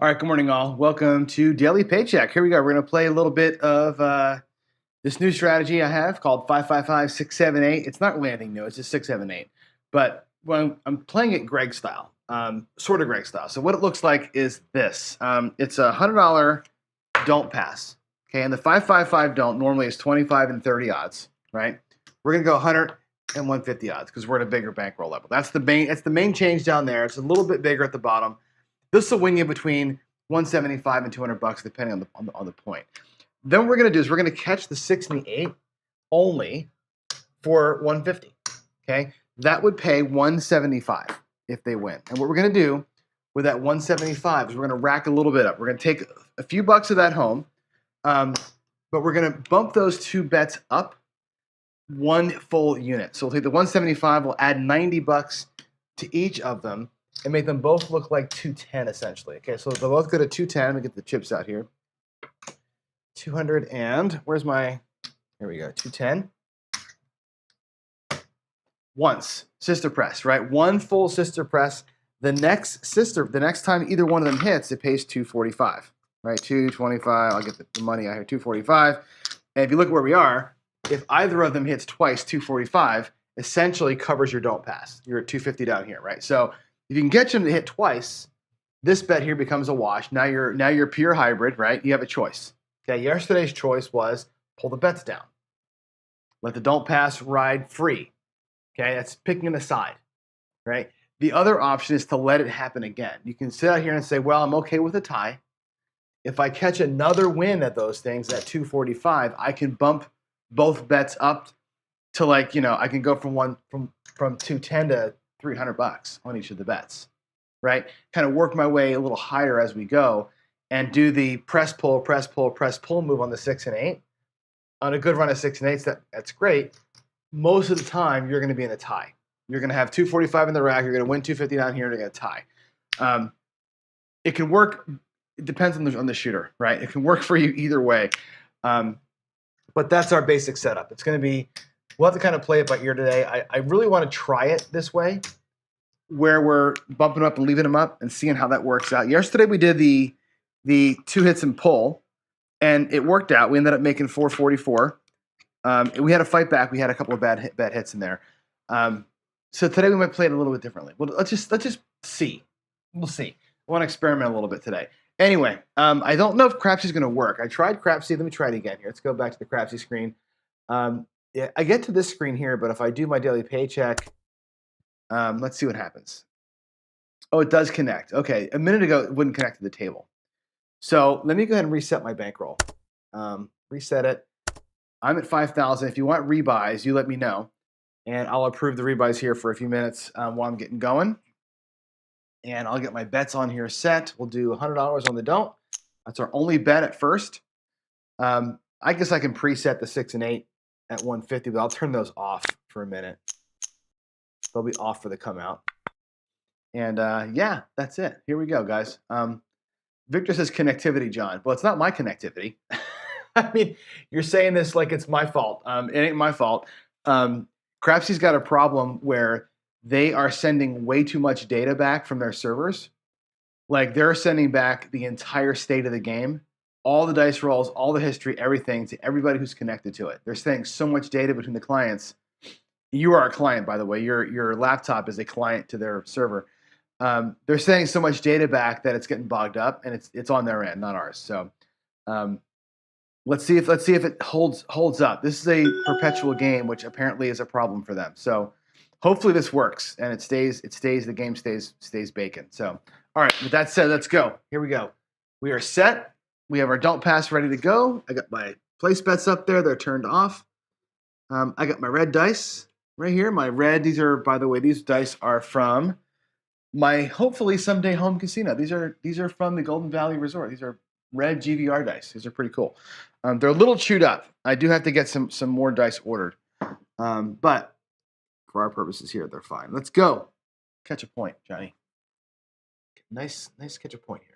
All right, good morning, all. Welcome to Daily Paycheck. Here we go. We're going to play a little bit of this new strategy I have called 555-678. It's not really anything new. It's just 678. But when I'm playing it Greg style, sort of Greg style. So what it looks like is this. It's a $100 don't pass. Okay, and the 555 don't normally is 25 and 30 odds, right? We're going to go 100 and 150 odds because we're at a bigger bankroll level. That's the main change down there. It's a little bit bigger at the bottom. This will win you between 175 and 200 bucks, depending on the point. Then what we're going to do is we're going to catch the 6 and the 8 only for 150. Okay, that would pay 175 if they win. And what we're going to do with that 175 is we're going to rack a little bit up. We're going to take a few bucks of that home, but we're going to bump those two bets up one full unit. So we'll take the 175. We'll add 90 bucks to each of them and make them both look like 210 essentially. Okay, so they'll both go to 210. Let me get the chips out here. 200 and where's my? Here we go. 210. Once sister press, right? One full sister press. The next time either one of them hits, it pays 245, right? 225. I'll get the money out here. 245. And if you look at where we are, if either of them hits twice, 245 essentially covers your don't pass. You're at 250 down here, right? So if you can get them to hit twice, this bet here becomes a wash. Now you're pure hybrid, right? You have a choice. Okay, yesterday's choice was pull the bets down. Let the don't pass ride free. Okay, that's picking a side, right? The other option is to let it happen again. You can sit out here and say, well, I'm okay with a tie. If I catch another win at those things at 245, I can bump both bets up to I can go from 210 to 300 bucks on each of the bets, right? Kind of work my way a little higher as we go and do the press pull move on the 6 and 8. On a good run of 6 and 8s, that's great. Most of the time, you're going to be in a tie. You're going to have 245 in the rack. You're going to win 250 down here. And you're going to tie. It can work. It depends on the shooter, right? It can work for you either way. But that's our basic setup. It's going to be. We'll have to kind of play it by ear today. I really want to try it this way, where we're bumping them up and leaving them up and seeing how that works out. Yesterday we did the 2 hits and pull, and it worked out. We ended up making 444. We had to fight back. We had a couple of bad hits in there. So today we might play it a little bit differently. Well, let's just see. We'll see. I want to experiment a little bit today. Anyway, I don't know if Crapsee is going to work. I tried Crapsee. Let me try it again here. Let's go back to the Crapsee screen. Yeah, I get to this screen here, but if I do my daily paycheck, let's see what happens. Oh, it does connect. Okay, a minute ago it wouldn't connect to the table. So let me go ahead and reset my bankroll. Reset it. I'm at 5,000. If you want rebuys, you let me know, and I'll approve the rebuys here for a few minutes while I'm getting going. And I'll get my bets on here set. We'll do $100 on the don't. That's our only bet at first. I guess I can preset the 6 and 8 at 150, but I'll turn those off for a minute. They'll be off for the come out. And yeah, that's it. Here we go, guys. Victor says connectivity, John. Well, it's not my connectivity. I mean, you're saying this like it's my fault. It ain't my fault. Crapsee's got a problem where they are sending way too much data back from their servers. Like they're sending back the entire state of the game, all the dice rolls, all the history, everything to everybody who's connected to it. They're sending so much data between the clients. You are a client, by the way. Your laptop is a client to their server. They're sending so much data back that it's getting bogged up, and it's on their end, not ours. So let's see if it holds up. This is a perpetual game, which apparently is a problem for them. So hopefully this works and the game stays baking. So all right, with that said, let's go. Here we go. We are set. We have our don't pass ready to go. I got my place bets up there. They're turned off. I got my red dice right here. My red, these dice are from my hopefully someday home casino. These are from the Golden Valley Resort. These are red GVR dice. These are pretty cool. They're a little chewed up. I do have to get some more dice ordered. But for our purposes here, they're fine. Let's go. Catch a point, Johnny. Nice catch a point here.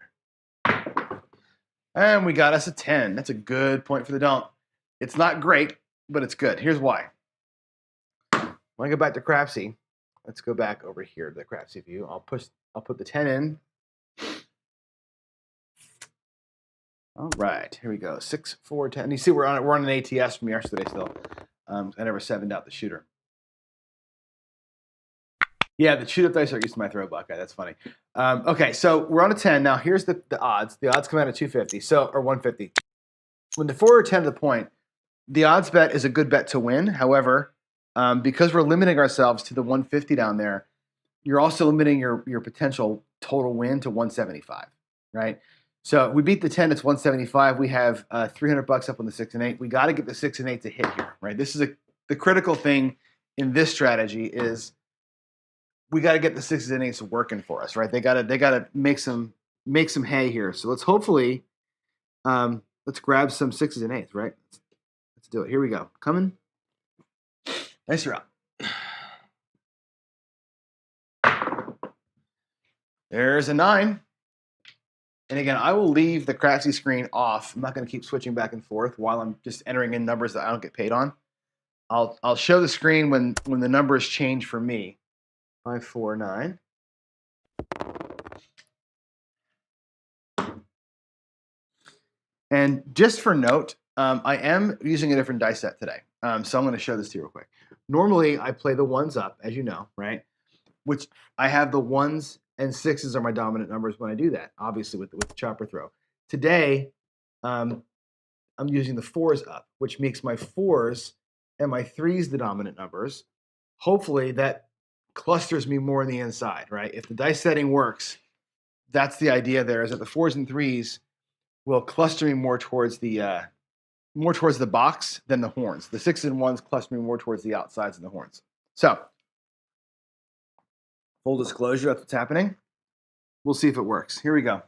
And we got us a 10. That's a good point for the don't. It's not great, but it's good. Here's why. When I go back to Crapsee, let's go back over here to the Crapsee view. I'll put the 10 in. All right, here we go. 6, 4, 10. You see, we're on an ATS from yesterday still. I never 7'd out the shooter. Yeah, the shoot up dice are used to my throw buckeye. That's funny. Okay, so we're on a 10 now. Here's the odds. The odds come out at 250, or 150. When the 4 or 10 to the point, the odds bet is a good bet to win. However, because we're limiting ourselves to the 150 down there, you're also limiting your potential total win to 175, right? So we beat the 10, it's 175. We have $300 up on the 6 and 8. We got to get the 6 and 8 to hit here, right? This is the critical thing in this strategy is we got to get the 6s and 8s working for us, right? They got to make some hay here. So let's hopefully let's grab some 6s and 8s, right? Let's do it. Here we go. Coming. Nice drop. There's a 9. And again, I will leave the Crapsee screen off. I'm not going to keep switching back and forth while I'm just entering in numbers that I don't get paid on. I'll show the screen when the numbers change for me. 5, 4, 9. And just for note, I am using a different dice set today. So I'm going to show this to you real quick. Normally, I play the 1s up, as you know, right? Which I have the 1s and 6s are my dominant numbers when I do that, obviously with the chopper throw. Today, I'm using the 4s up, which makes my 4s and my 3s the dominant numbers. Hopefully, that clusters me more on the inside, right? If the dice setting works, that's the idea there, is that the 4s and 3s will cluster me more towards the box than the horns. The 6s and 1s cluster me more towards the outsides and the horns. So, full disclosure, that's what's happening. We'll see if it works. Here we go.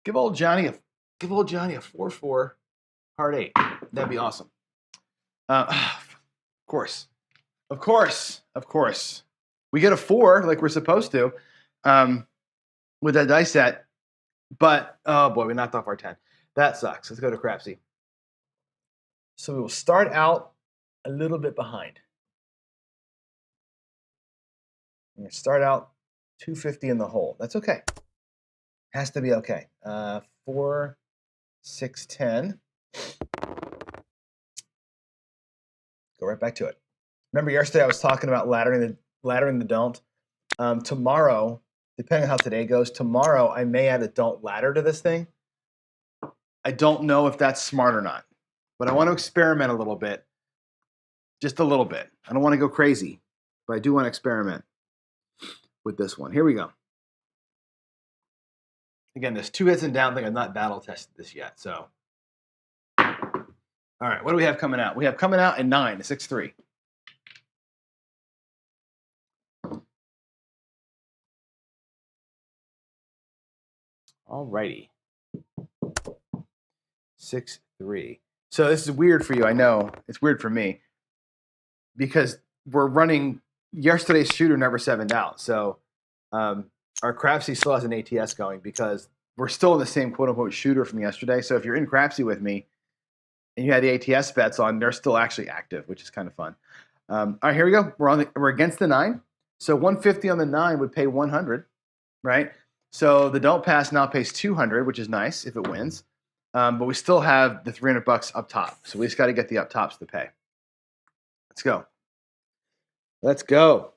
Give old Johnny a 4-4 hard 8. That'd be awesome. Of course. We get a 4 like we're supposed to with that dice set. But, oh boy, we knocked off our 10. That sucks. Let's go to Crapsee. So we will start out a little bit behind. We're going to start out 250 in the hole. That's okay. Has to be okay. 4, 6, 10. Go right back to it. Remember yesterday I was talking about laddering the don't. Tomorrow, depending on how today goes, tomorrow I may add a don't ladder to this thing. I don't know if that's smart or not, but I want to experiment a little bit. Just a little bit. I don't want to go crazy, but I do want to experiment with this one. Here we go. Again, this 2 hits and down thing, I've not battle tested this yet. So, all right, what do we have coming out? We have coming out at 9, 6, 3. All righty. 6, 3. So this is weird for you. I know it's weird for me because we're running yesterday's shooter never 7'd out. So our Crapsee still has an ATS going because we're still in the same quote unquote shooter from yesterday. So if you're in Crapsee with me and you had the ATS bets on, they're still actually active, which is kind of fun. All right, here we go. We're against the 9. So 150 on the 9 would pay 100, right? So the don't pass now pays 200, which is nice if it wins. But we still have the $300 up top. So we just got to get the up tops to pay. Let's go. Let's go.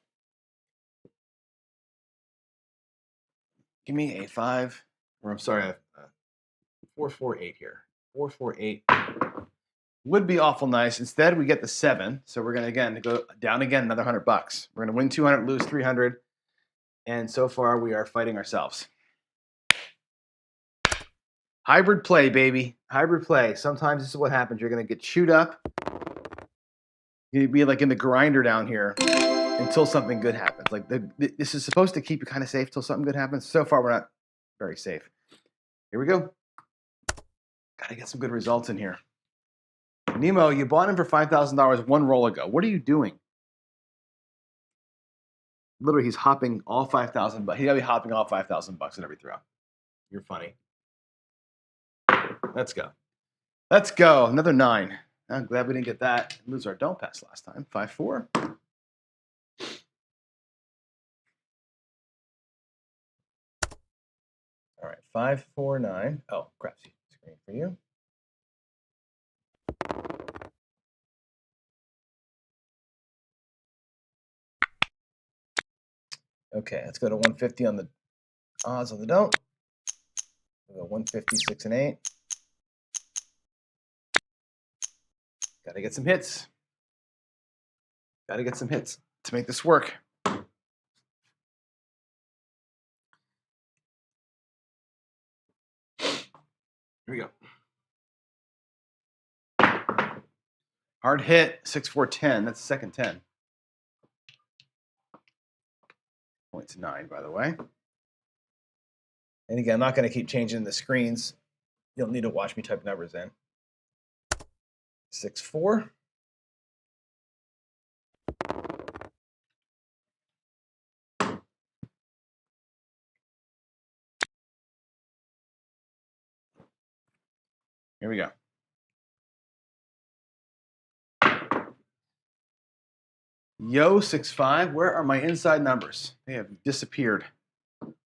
Give me a 5, or I'm sorry, 448 here. 448 would be awful nice. Instead, we get the 7. So we're going to go down again another $100. We're going to win 200, lose 300. And so far, we are fighting ourselves. Hybrid play, baby. Hybrid play. Sometimes this is what happens. You're going to get chewed up. You'd be like in the grinder down here until something good happens. Like this is supposed to keep you kind of safe till something good happens. So far, we're not very safe. Here we go. Got to get some good results in here. Nemo, you bought him for $5,000 one roll ago. What are you doing? Literally, he's hopping all 5,000, but he got to be hopping all $5,000 at every throw. You're funny. Let's go. Let's go. Another 9. I'm glad we didn't get that. Lose our don't pass last time. 5, 4. All right. 5, 4, 9. Oh, Crapsee. Wait for you. Okay, let's go to 150 on the odds on the don't. We'll go 150, 6 and 8. Got to get some hits. Got to get some hits to make this work. Here we go. Hard hit, 6, 4, 10. That's the second 10. Points 9, by the way. And again, I'm not going to keep changing the screens. You don't need to watch me type numbers in. 6, 4. Here we go. Yo, 6, 5. Where are my inside numbers? They have disappeared. All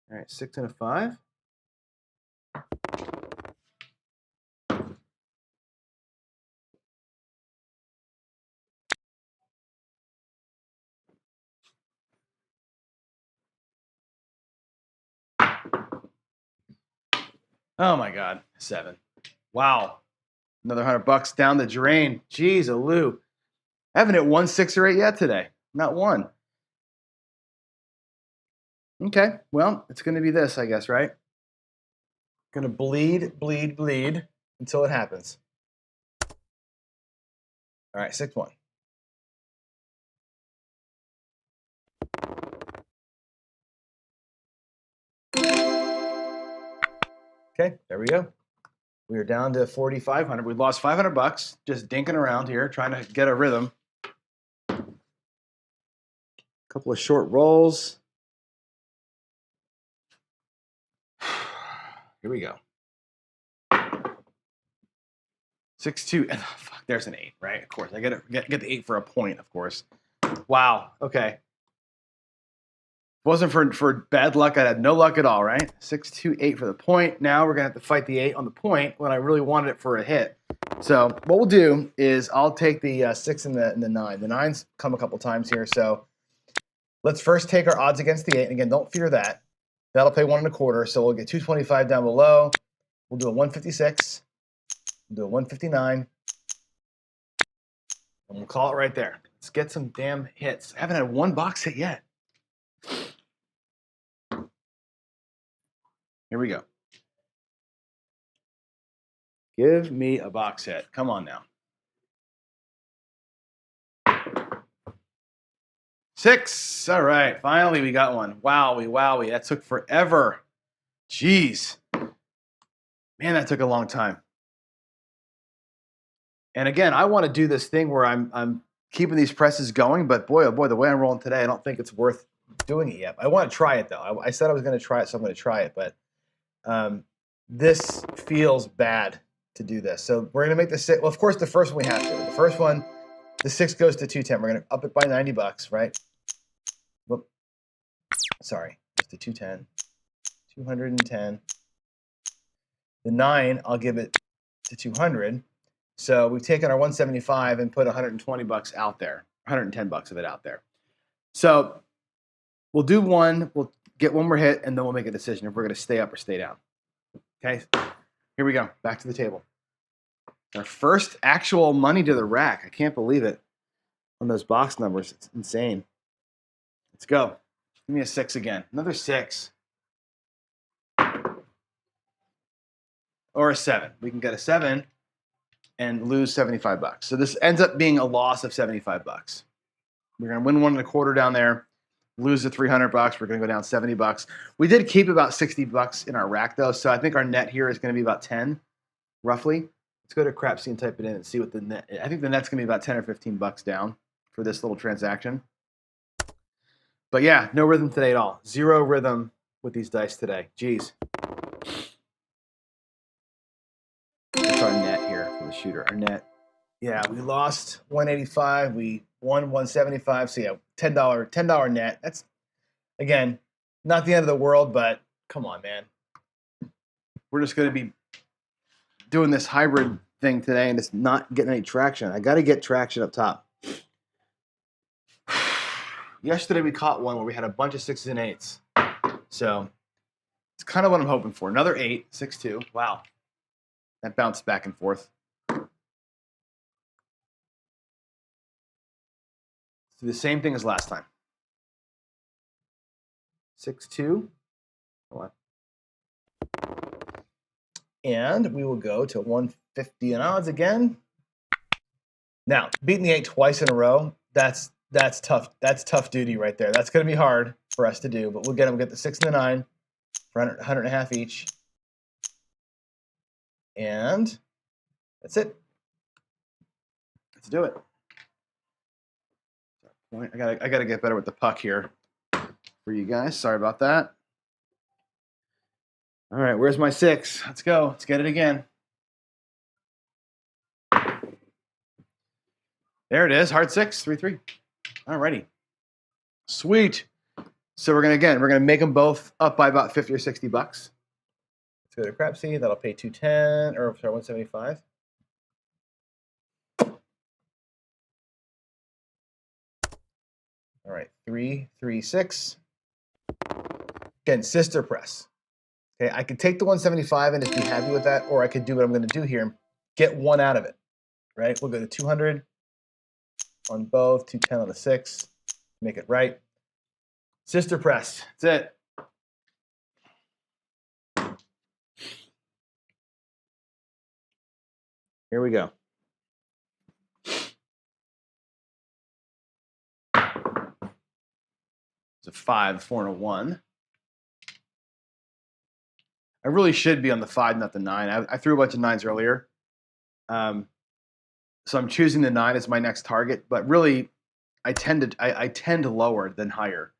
right, 6 and a 5. Oh my God, 7. Wow. Another $100 down the drain. Jeez, Lou. I haven't hit 1, 6, or 8 yet today. Not one. Okay, well, it's going to be this, I guess, right? Going to bleed, bleed, bleed until it happens. All right, 6, 1. Okay, there we go. We are down to 4,500. We lost $500 just dinking around here, trying to get a rhythm. A couple of short rolls. Here we go. 6, 2. And, fuck, there's an 8, right? Of course, I get the 8 for a point, of course. Wow. Okay. If it wasn't for bad luck, I'd have no luck at all, right? 6, 2, 8 for the point. Now we're gonna have to fight the 8 on the point when I really wanted it for a hit. So what we'll do is I'll take the 6 and the 9. The 9's come a couple times here, so let's first take our odds against the 8. And again, don't fear that. That'll pay 1 1/4, so we'll get 225 down below. We'll do a 156. We'll do a 159. And we'll call it right there. Let's get some damn hits. I haven't had one box hit yet. Here we go. Give me a box hit. Come on now. 6. All right. Finally, we got one. Wowie, wowie. That took forever. Jeez. Man, that took a long time. And again, I want to do this thing where I'm keeping these presses going, but boy, oh boy, the way I'm rolling today, I don't think it's worth doing it yet. I want to try it, though. I said I was going to try it, so I'm going to try it. But this feels bad to do this. So we're going to make the 6. Well, of course, the first one we have to. The first one, the 6 goes to 210. We're going to up it by $90, right? Whoop. Sorry, it's to 210. 210. The 9, I'll give it to 200. So we've taken our 175 and put $120 out there, $110 of it out there. So we'll do one, we'll get one more hit, and then we'll make a decision if we're going to stay up or stay down. Okay, here we go. Back to the table. Our first actual money to the rack. I can't believe it on those box numbers. It's insane. Let's go. Give me a 6 again. Another 6. Or a 7. We can get a 7 and lose $75. So this ends up being a loss of $75. We're going to win 1 1/4 down there, lose the $300. We're going to go down $70. We did keep about $60 in our rack, though. So I think our net here is going to be about 10, roughly. Let's go to Crapsee and type it in and see what the net. I think the net's going to be about 10 or $15 down for this little transaction. But yeah, no rhythm today at all. Zero rhythm with these dice today. Jeez. What's our net here for the shooter? Our net. Yeah, we lost 185. We won 175. So yeah, $10 net. Again, not the end of the world, but come on, man. We're just going to be doing this hybrid thing today and it's not getting any traction. I got to get traction up top. Yesterday we caught one where we had a bunch of 6s and 8s. So it's kind of what I'm hoping for. Another 8, 6-2. Wow. That bounced back and forth. So the same thing as last time. 6-2. Hold on. And we will go to 150 and odds again. Now, beating the 8 twice in a row, that's tough. That's tough duty right there. That's going to be hard for us to do, but we'll get them. We'll get the 6 and the 9 for 100 and a half each. And that's it. Let's do it. I gotta get better with the puck here for you guys. Sorry about that. All right, where's my 6? Let's go. Let's get it again. There it is. Hard 6, 3-3. All righty. Sweet. So we're gonna make them both up by about 50 or 60 bucks. Let's go to Crapsee. That'll pay 210 or sorry 175. All right, 336. Again, Sister Press. Okay, I could take the 175 and just be happy with that, or I could do what I'm going to do here and get one out of it. Right? We'll go to 200 on both, 210 on the 6. Make it right. Sister Press. That's it. Here we go. It's a 5, 4, and a 1. I really should be on the 5, not the 9. I threw a bunch of 9s earlier. So I'm choosing the 9 as my next target, but really I tend lower than higher.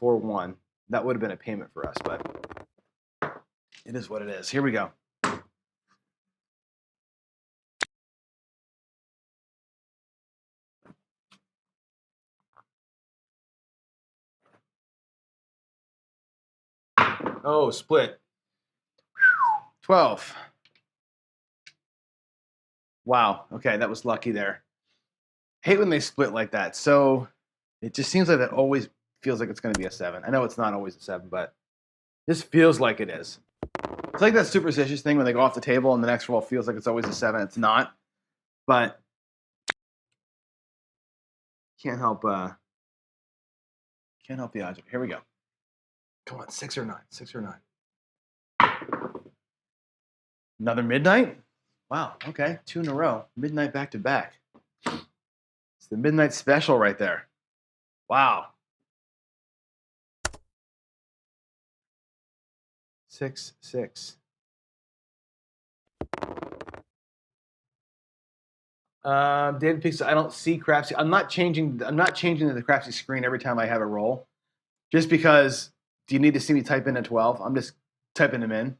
4-1. That would have been a payment for us, but it is what it is. Here we go. Oh, split. 12. Wow. Okay, that was lucky there. Hate when they split like that. So it just seems like that always feels like it's going to be a 7. I know it's not always a 7, but this feels like it is. It's like that superstitious thing when they go off the table and the next roll feels like it's always a 7. It's not. But can't help the odds. Here we go. Come on, 6 or 9. 6 or 9. Another midnight? Wow, okay. 2 in a row. Midnight back to back. It's the midnight special right there. Wow. 6, 6. David Pixel, I don't see Crapsee. I'm not changing the Crapsee screen every time I have a roll. Just because do you need to see me type in a 12? I'm just typing them in.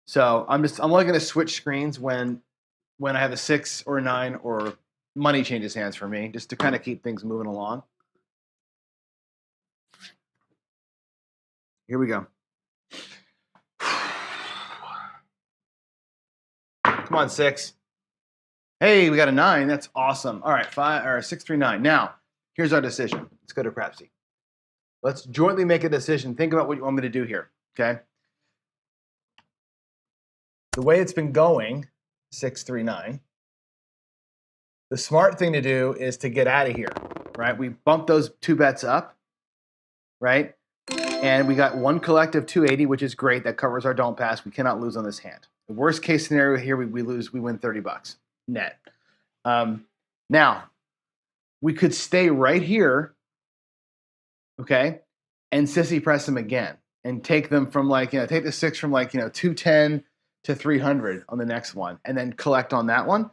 So I'm only going to switch screens when I have a 6 or a 9 or money changes hands for me, just to kind of keep things moving along. Here we go. Come on, 6. Hey, we got a 9. That's awesome. All right, 5 or 6, 3, 9. Now, here's our decision. Let's go to Crapsee. Let's jointly make a decision. Think about what you want me to do here. Okay. The way it's been going, 6, 3, 9. The smart thing to do is to get out of here, right? We bumped those 2 bets up, right? And we got one collective 280, which is great. That covers our don't pass. We cannot lose on this hand. The worst case scenario here, we lose, we win 30 bucks net. Now, we could stay right here, okay, and Sissy Press them again and take them from take the 6 from 210 to 300 on the next one and then collect on that one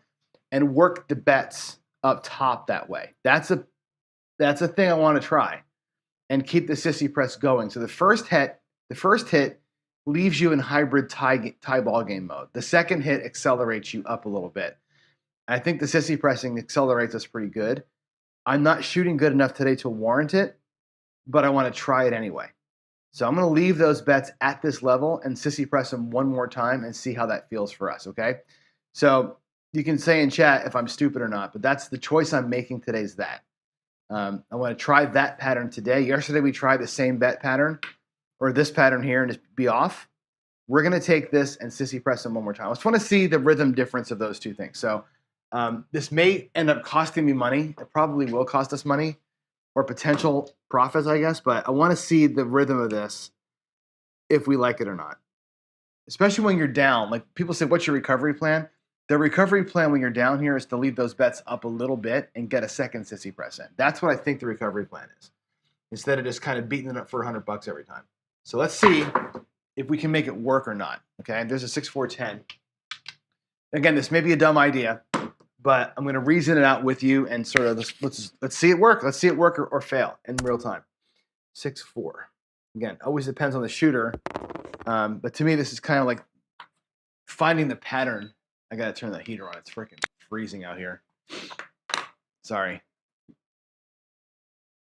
and work the bets up top that way. That's a thing I want to try and keep the Sissy Press going. So the first hit leaves you in hybrid tie ball game mode. The second hit accelerates you up a little bit. I think the Sissy Pressing accelerates us pretty good. I'm not shooting good enough today to warrant it, but I want to try it anyway. So I'm going to leave those bets at this level and sissy press them one more time and see how that feels for us, okay? So you can say in chat if I'm stupid or not, but that's the choice I'm making today is that. I want to try that pattern today. Yesterday we tried the same bet pattern or this pattern here and just be off. We're going to take this and sissy press them one more time. I just want to see the rhythm difference of those two things. So this may end up costing me money. It probably will cost us money or potential profits, I guess, but I want to see the rhythm of this if we like it or not. Especially when you're down. Like people say, what's your recovery plan? The recovery plan when you're down here is to leave those bets up a little bit and get a second sissy press in. That's what I think the recovery plan is. Instead of just kind of beating it up for $100 every time. So let's see if we can make it work or not. Okay, there's a 6-4-10. Again, this may be a dumb idea, but I'm going to reason it out with you and sort of let's see it work. Let's see it work or fail in real time. 6-4. Again, always depends on the shooter, but to me this is kind of like finding the pattern. I got to turn the heater on. It's freaking freezing out here. Sorry.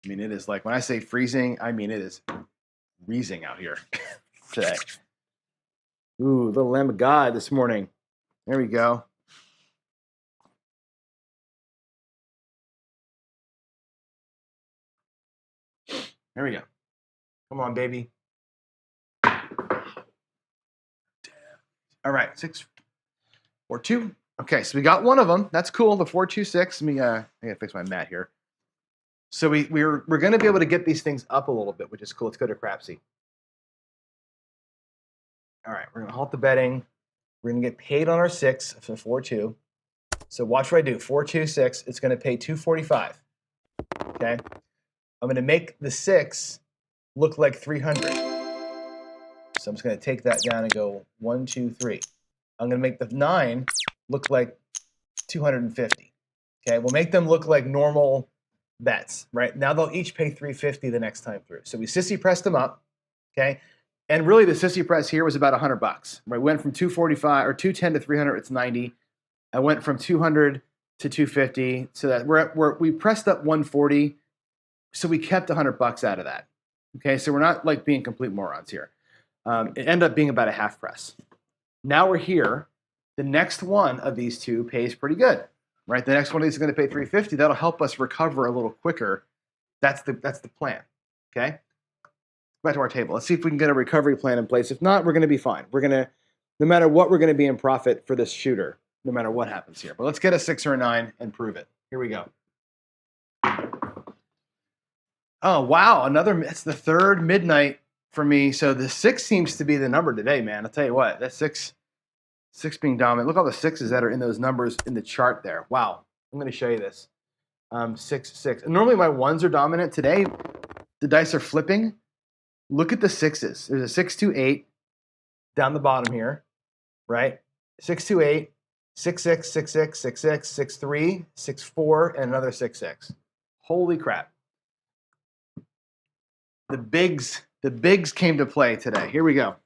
I mean, it is like when I say freezing, I mean it is freezing out here today. Ooh, little Lamb of God this morning. There we go. There we go. Come on, baby. All right, 6-4-2. Okay, so we got one of them. That's cool. The 4-2-6. Let me I gotta fix my mat here. So we're going to be able to get these things up a little bit, which is cool. Let's go to Crapsee. All right, we're going to halt the betting. We're going to get paid on our 6 for 4-2. So watch what I do. 4-2-6. It's going to pay $245. Okay. I'm going to make the 6 look like 300. So I'm just going to take that down and go 1, 2, 3. I'm going to make the 9 look like 250. Okay. We'll make them look like normal bets, right? Now they'll each pay $350 the next time through. So we sissy pressed them up. Okay. And really the sissy press here was about $100, right? We went from 245 or 210 to 300. It's 90. I went from 200 to 250. So that we pressed up 140. So we kept $100 out of that. Okay. So we're not like being complete morons here. It ended up being about a half press. Now we're here. The next one of these two pays pretty good, right? The next one of these is going to pay $350. That'll help us recover a little quicker. That's the plan. Okay. Back to our table. Let's see if we can get a recovery plan in place. If not, we're going to be fine. We're going to, no matter what, we're going to be in profit for this shooter, no matter what happens here. But let's get a 6 or a 9 and prove it. Here we go. Oh, wow. It's the third midnight for me. So the 6 seems to be the number today, man. I'll tell you what, that 6 being dominant. Look at all the 6s that are in those numbers in the chart there. Wow. I'm going to show you this. 6. And normally my 1s are dominant. Today, the dice are flipping. Look at the 6s. There's a 6-2-8 down the bottom here, right? 6-2-8, 6-6, 6-6, 6-6, 6-3, 6-4, and another 6-6. Holy crap. The bigs came to play today. Here we go.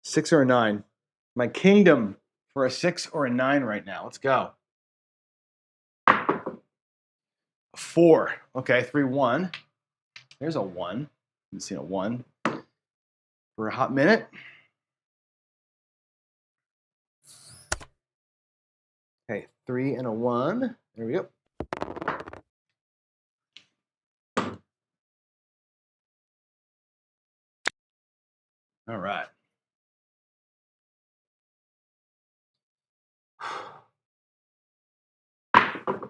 6 or a 9. My kingdom for a 6 or a 9 right now. Let's go. 4. Okay, 3-1. There's a 1. Haven't seen a 1 for a hot minute. Okay, 3 and a 1. There we go. All right.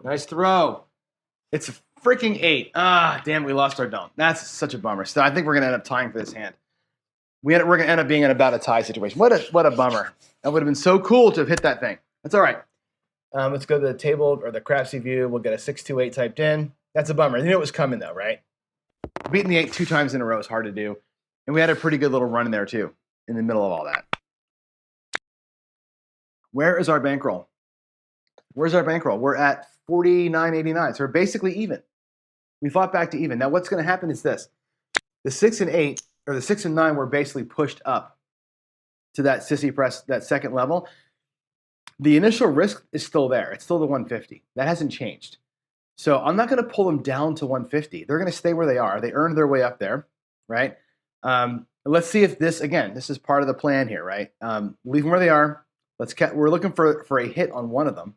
Nice throw. It's a freaking 8. Ah, damn, we lost our dome. That's such a bummer. So I think we're going to end up tying for this hand. We're going to end up being in about a tie situation. What a bummer. That would have been so cool to have hit that thing. That's all right. Let's go to the table or the Crapsee view. We'll get a 6-2-8 typed in. That's a bummer. You knew it was coming though, right? Beating the 8 2 times in a row is hard to do. And we had a pretty good little run in there too, in the middle of all that. Where is our bankroll? Where's our bankroll? We're at 49.89. So we're basically even. We fought back to even. Now what's going to happen is this. The 6 and 8, or the 6 and 9 were basically pushed up to that sissy press, that second level. The initial risk is still there. It's still the 150. That hasn't changed. So I'm not going to pull them down to 150. They're going to stay where they are. They earned their way up there, right? Let's see if this, again, this is part of the plan here, right? Leave them where they are. We're looking for a hit on one of them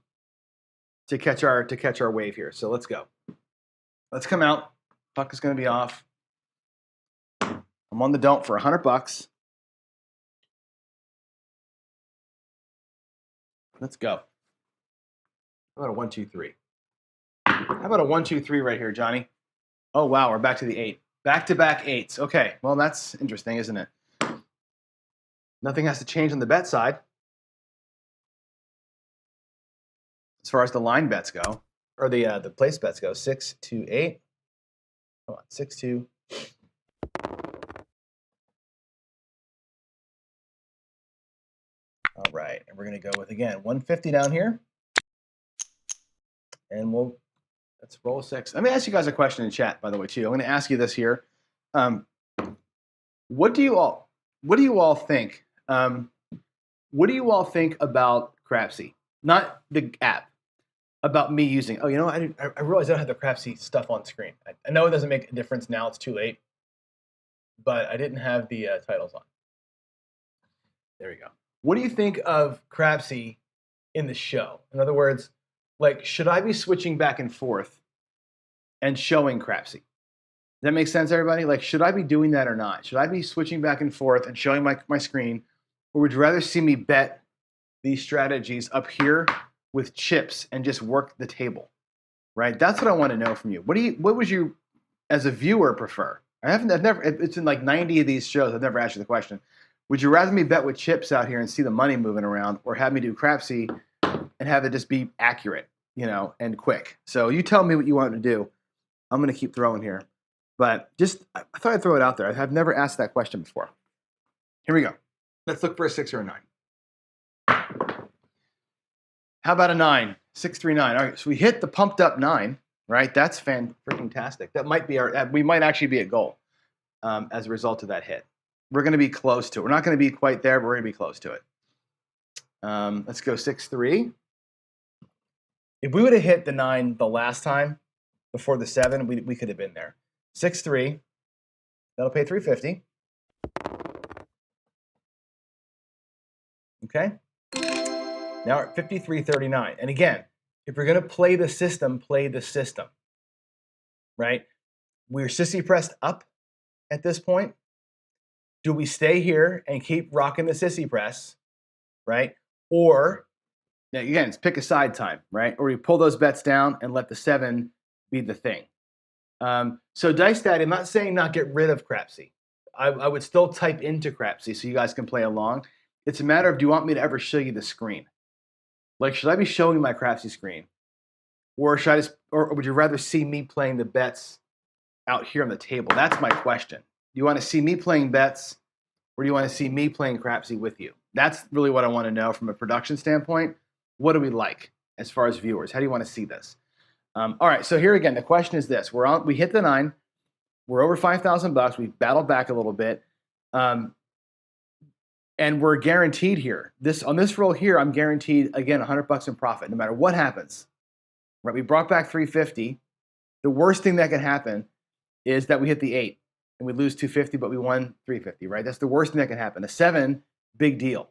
to catch our wave here. So let's go. Let's come out. Puck is going to be off. I'm on the don't for $100. Let's go. How about a 1, 2, 3? How about a 1, 2, 3 right here, Johnny? Oh wow, we're back to the 8. Back-to-back 8s. Okay, well that's interesting, isn't it? Nothing has to change on the bet side as far as the line bets go, or the place bets go. 6, 2, 8. Come on, 6, 2. All right, and we're going to go with, again, 150 down here. And let's roll 6. Let me ask you guys a question in chat, by the way, too. I'm going to ask you this here. What do you all think? What do you all think about Crapsee? Not the app, about me using. Oh, you know, I realize I don't have the Crapsee stuff on screen. I know it doesn't make a difference now. It's too late. But I didn't have the titles on. There we go. What do you think of Crapsee in the show? In other words, like, should I be switching back and forth and showing Crapsee? Does that make sense, everybody? Like, should I be doing that or not? Should I be switching back and forth and showing my screen? Or would you rather see me bet these strategies up here with chips and just work the table? Right? That's what I want to know from you. What would you, as a viewer, prefer? I've never, it's in like 90 of these shows, I've never asked you the question. Would you rather me bet with chips out here and see the money moving around, or have me do Crapsee and have it just be accurate, you know, and quick? So you tell me what you want to do. I'm going to keep throwing here. But I thought I'd throw it out there. I've never asked that question before. Here we go. Let's look for a 6 or a 9. How about a 9? 6, 3, 9. All right, so we hit the pumped up 9, right? That's freaking-tastic. That might be we might actually be at goal as a result of that hit. We're going to be close to it. We're not going to be quite there, but we're going to be close to it. Let's go 6, 3. If we would have hit the 9 the last time before the 7, we could have been there. 6, 3. That'll pay $350. Okay. Now we're at $53.39. And again, if you're going to play the system, play the system. Right? We're Sissy Pressed up at this point. Do we stay here and keep rocking the Sissy Press? Right? Or, again, it's pick a side time, right? Or we pull those bets down and let the 7 be the thing. So Dice Daddy, I'm not saying not get rid of Crapsee. I would still type into Crapsee so you guys can play along. It's a matter of, do you want me to ever show you the screen? Like, should I be showing my Crapsee screen? Or or would you rather see me playing the bets out here on the table? That's my question. Do you want to see me playing bets, or do you want to see me playing Crapsee with you? That's really what I want to know from a production standpoint. What do we like as far as viewers? How do you want to see this? All right, so here again, the question is this. We hit the 9. We're over $5,000. We've battled back a little bit. And we're guaranteed here. On this roll here, I'm guaranteed, again, $100 in profit, no matter what happens. Right? We brought back $350. The worst thing that can happen is that we hit the 8 and we lose $250, but we won $350, right? That's the worst thing that can happen. A 7, big deal,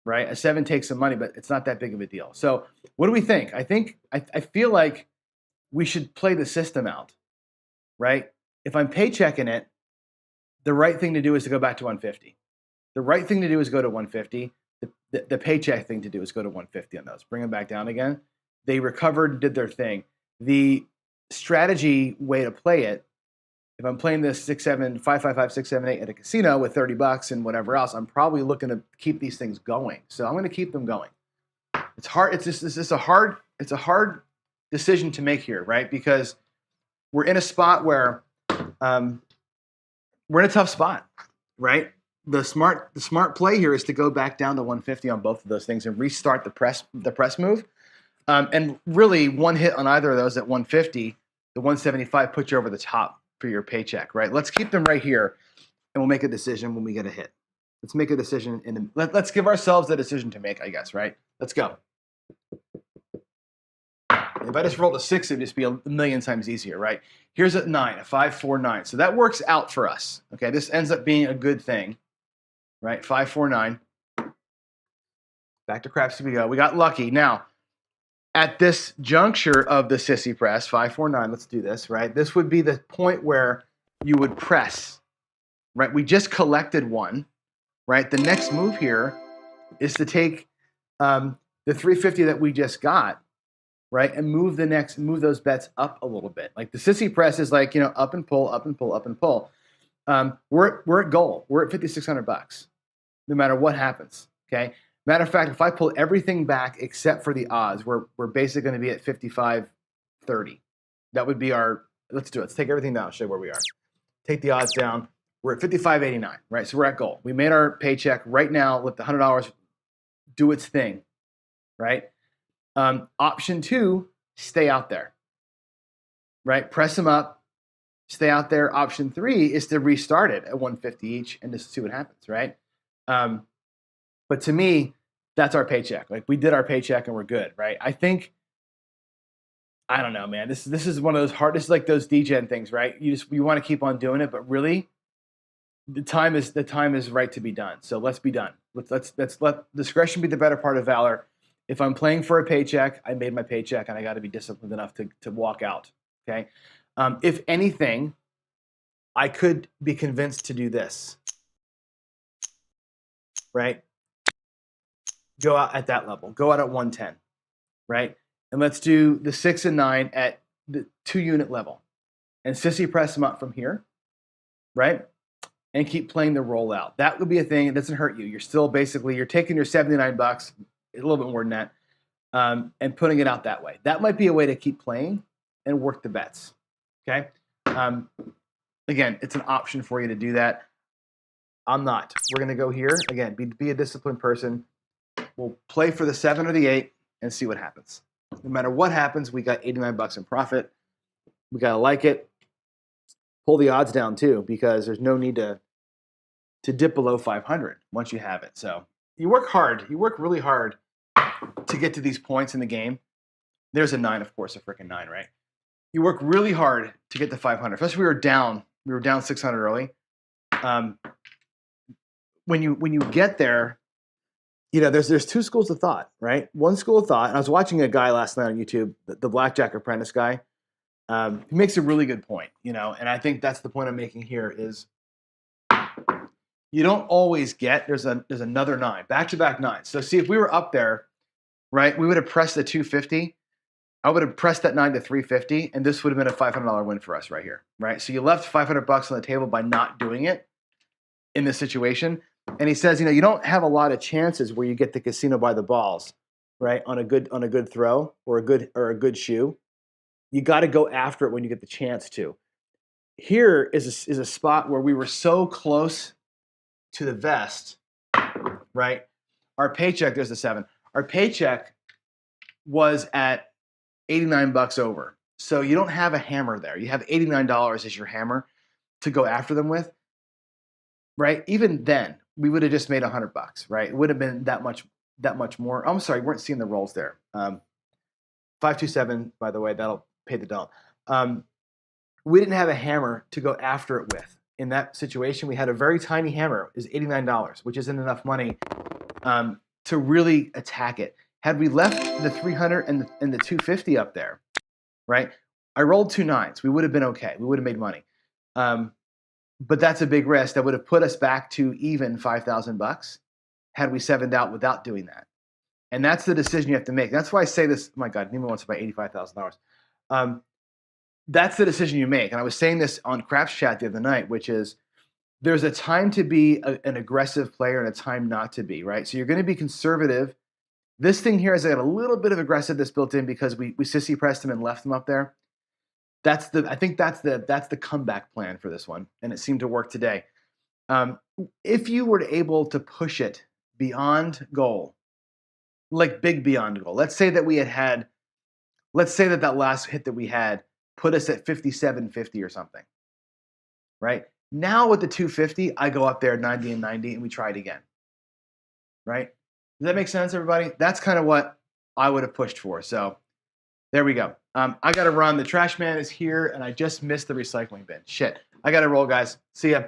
right? A 7 takes some money, but it's not that big of a deal. So what do we think? I feel like we should play the system out, right? If I'm paychecking it, the right thing to do is to go back to 150. The right thing to do is go to 150. The paycheck thing to do is go to 150 on those. Bring them back down again. They recovered, did their thing. The strategy way to play it, if I'm playing this 6, 7, 5, 5, 5, 6, 7, 8 at a casino with $30 and whatever else, I'm probably looking to keep these things going. So I'm going to keep them going. It's hard. It's a hard decision to make here, right? Because we're in a spot where we're in a tough spot, right? The smart play here is to go back down to 150 on both of those things and restart the press move. And really, one hit on either of those at 150, the 175 puts you over the top for your paycheck, right? Let's keep them right here, and we'll make a decision when we get a hit. Let's make a decision. Let's give ourselves a decision to make, I guess, right? Let's go. If I just rolled a 6, it'd just be a million times easier, right? Here's a 9, a 5, 4, 9. So that works out for us. Okay, this ends up being a good thing, right? 5, 4, 9. Back to Crapsee we go. We got lucky. Now, at this juncture of the Sissy Press, 5, 4, 9, let's do this, right? This would be the point where you would press, right? We just collected one, right? The next move here is to take the 350 that we just got, right, and move those bets up a little bit. Like the Sissy Press is like, up and pull, up and pull, up and pull. We're at goal. We're at $5,600, no matter what happens. Okay. Matter of fact, if I pull everything back except for the odds, we're basically going to be at 55.30. That would be our. Let's do it. Let's take everything down. Show you where we are. Take the odds down. We're at 55.89. Right. So we're at goal. We made our paycheck right now. Let the $100 do its thing. Right. Option 2, stay out there. Right. Press them up. Stay out there. Option 3 is to restart it at 150 each and just see what happens. Right. But to me, that's our paycheck. Like we did our paycheck and we're good, right? I think, I don't know, man. This is one of those hard. This is like those DGen things, right? You want to keep on doing it, but really, the time is right to be done. So let's be done. Let's let discretion be the better part of valor. If I'm playing for a paycheck, I made my paycheck, and I got to be disciplined enough to walk out. Okay. If anything, I could be convinced to do this, right? Go out at that level. Go out at 110, right? And let's do the 6 and 9 at the 2-unit level. And Sissy Press them up from here, right? And keep playing the rollout. That would be a thing. It doesn't hurt you. You're still basically, you're taking your $79, a little bit more than that, and putting it out that way. That might be a way to keep playing and work the bets, okay? Again, it's an option for you to do that. I'm not. We're going to go here. Again, be a disciplined person. We'll play for the 7 or the 8 and see what happens. No matter what happens, we got $89 in profit. We got to like it. Pull the odds down too, because there's no need to dip below 500 once you have it. So you work hard. You work really hard to get to these points in the game. There's a 9, of course, a freaking 9, right? You work really hard to get to 500. Especially we were down 600 early. When you get there, there's 2 schools of thought, right? One school of thought, and I was watching a guy last night on YouTube, the Blackjack Apprentice guy. He makes a really good point, and I think that's the point I'm making here is you don't always get, there's another 9, back-to-back 9s. So see, if we were up there, right, we would have pressed the 250. I would have pressed that 9 to 350, and this would have been a $500 win for us right here, right? So you left $500 on the table by not doing it in this situation. And he says, you don't have a lot of chances where you get the casino by the balls, right? On a good throw or a good shoe. You got to go after it when you get the chance to. Here is a spot where we were so close to the vest, right? Our paycheck, there's the 7. Our paycheck was at $89 over. So you don't have a hammer there. You have $89 as your hammer to go after them with, right? Even then, we would have just made $100, right? It would have been that much more. I'm sorry, we weren't seeing the rolls there. 527, by the way, that'll pay the dough. We didn't have a hammer to go after it with. In that situation, we had a very tiny hammer, is $89, which isn't enough money to really attack it. Had we left the 300 and the 250 up there, right? I rolled 2 9s. We would have been okay. We would have made money. But that's a big risk that would have put us back to even $5,000 had we 7'd out without doing that. And that's the decision you have to make. That's why I say this. My God, Nemo wants to buy $85,000. That's the decision you make. And I was saying this on Craps Chat the other night, which is there's a time to be an aggressive player and a time not to be, right? So you're going to be conservative. This thing here has got a little bit of aggressiveness built in because we Sissy pressed him and left him up there. I think that's the comeback plan for this one, and it seemed to work today. If you were able to push it beyond goal, like big beyond goal, let's say that that last hit that we had put us at 57.50 or something, right? Now with the 250, I go up there 90 and 90, and we try it again, right? Does that make sense, everybody? That's kind of what I would have pushed for. So There we go. I got to run. The trash man is here, and I just missed the recycling bin. Shit. I got to roll, guys. See ya.